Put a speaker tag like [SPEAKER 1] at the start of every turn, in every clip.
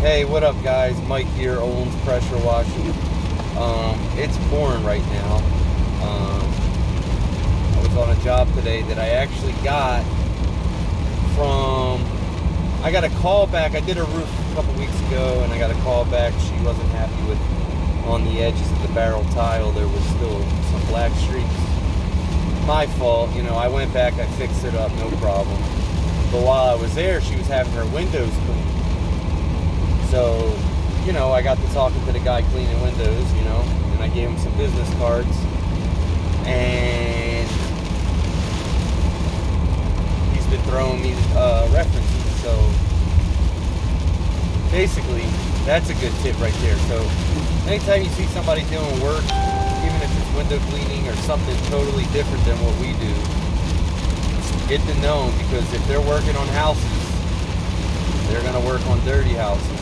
[SPEAKER 1] Hey, what up, guys? Mike here, Owens Pressure Washing. It's pouring right now. I was on a job today that I actually got from. I got a call back. I did a roof a couple weeks ago, and I got a call back. She wasn't happy with on the edges of the barrel tile. There was still some black streaks. My fault. I went back. I fixed it up. No problem. But while I was there, she was having her windows cleaned. So, I got to talking to the guy cleaning windows, and I gave him some business cards. And he's been throwing me references. So, basically, that's a good tip right there. So, anytime you see somebody doing work, even if it's window cleaning or something totally different than what we do, get to know them, because if they're working on houses, they're going to work on dirty houses.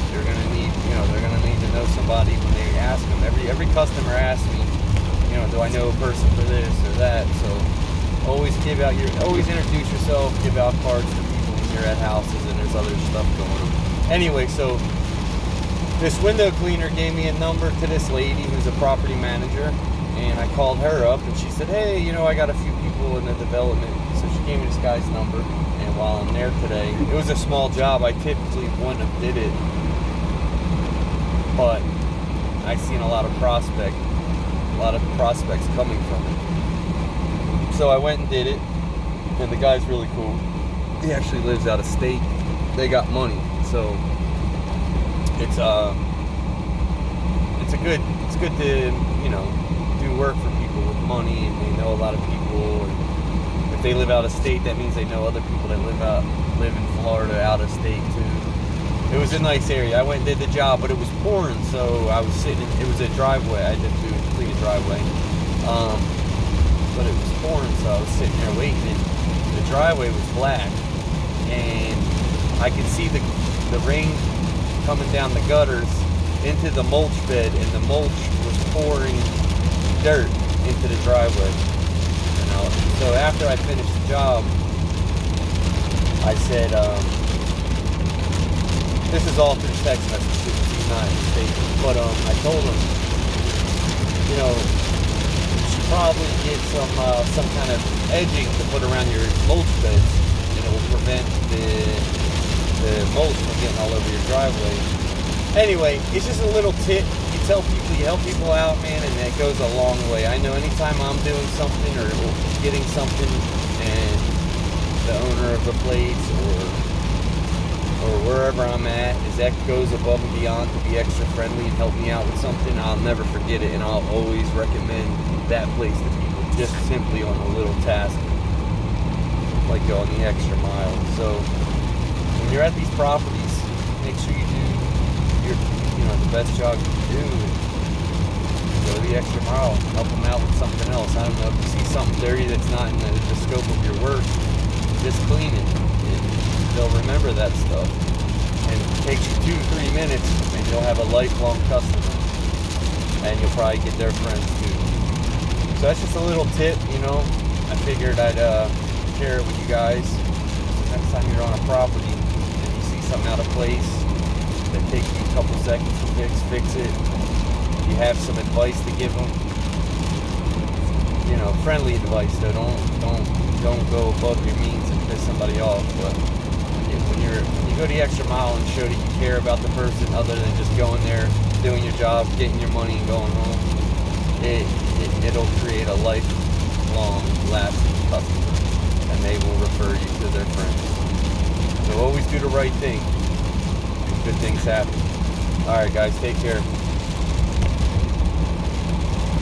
[SPEAKER 1] They're going to need, they're going to need to know somebody when they ask them. Every customer asks me, do I know a person for this or that? So always introduce yourself, give out cards to people when you're at houses and there's other stuff going on. Anyway, so this window cleaner gave me a number to this lady who's a property manager, and I called her up and she said, hey, I got a few people in the development. So she gave me this guy's number, and while I'm there today, it was a small job. I typically wouldn't have did it, but I seen a lot of prospects coming from it. So I went and did it, and the guy's really cool. He actually lives out of state. They got money, so it's good to do work for people with money, and they know a lot of people. And if they live out of state, that means they know other people that live in Florida out of state too. It was a nice area. I went and did the job, but it was pouring, so I was sitting. It was a driveway. I didn't do a complete driveway, but it was pouring, so I was sitting there waiting. And the driveway was black, and I could see the rain coming down the gutters into the mulch bed, and the mulch was pouring dirt into the driveway. So after I finished the job, I said. This is all through text message, he's not in the state. But I told him, you should probably get some kind of edging to put around your mulch beds, and it will prevent the mulch from getting all over your driveway. Anyway, it's just a little tip. You tell people, you help people out, man, and that goes a long way. I know anytime I'm doing something or getting something, and the owner of the place or wherever I'm at that goes above and beyond to be extra friendly and help me out with something, I'll never forget it, and I'll always recommend that place to people, just simply on a little task like going the extra mile. So when you're at these properties, make sure you do the best job you can do, and go the extra mile, help them out with something else. I don't know, if you see something dirty that's not in the scope of your work, just clean it. They'll remember that stuff, and it takes you 2-3 minutes, and you'll have a lifelong customer, and you'll probably get their friends too. So that's just a little tip. I figured I'd share it with you guys. Next time you're on a property and you see something out of place that takes you a couple seconds to fix it. You have some advice to give them. Friendly advice, though. Don't go above your means and piss somebody off. But when you go the extra mile and show that you care about the person, other than just going there, doing your job, getting your money, and going home, it'll create a lifelong, lasting customer, and they will refer you to their friends. So always do the right thing, and good things happen. All right, guys, take care.